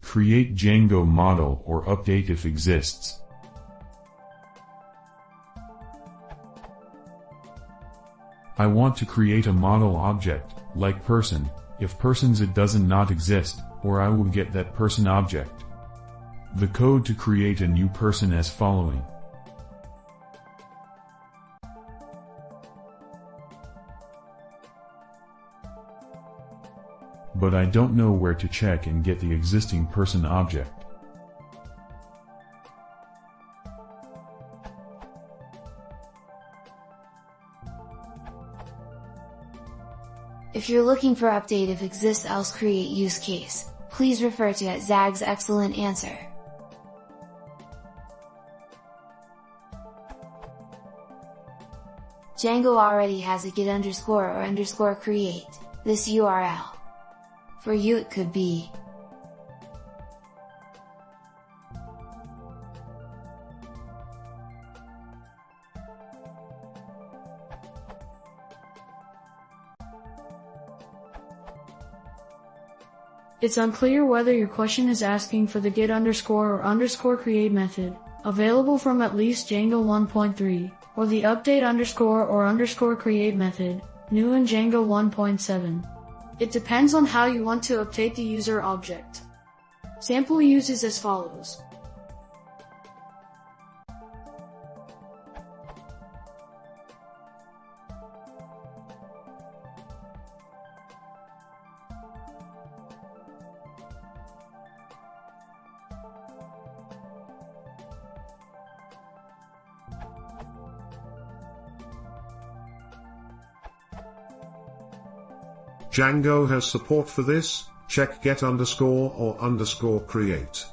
Create Django model or update if exists. I want to create a model object, like person. If persons it doesn't not exist, or I will get that person object. The code to create a new person as following. But I don't know where to check and get the existing person object. If you're looking for update if exists else create use case, please refer to Zag's excellent answer. Django already has a get underscore or underscore create, this URL. For you it could be It's unclear whether your question is asking for the get underscore or underscore create method, available from at least Django 1.3, or the update underscore or underscore create method, new in Django 1.7. It depends on how you want to update the user object. Sample use is as follows. Django has support for this. Check get underscore or underscore create.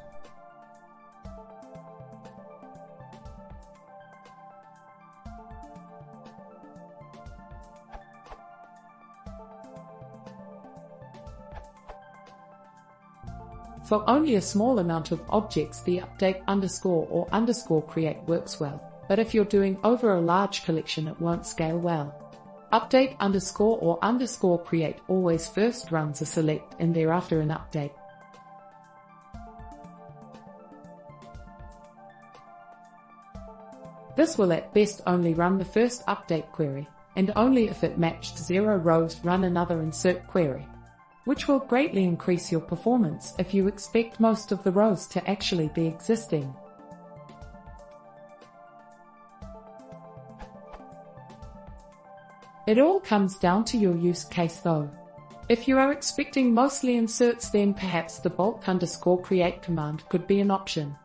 For only a small amount of objects the update underscore or underscore create works well, but if you're doing over a large collection it won't scale well. Update underscore or underscore create always first runs a select and thereafter an update. This will at best only run the first update query, and only if it matched 0 rows run another insert query, which will greatly increase your performance if you expect most of the rows to actually be existing. It all comes down to your use case though. If you are expecting mostly inserts then perhaps the bulk underscore create command could be an option.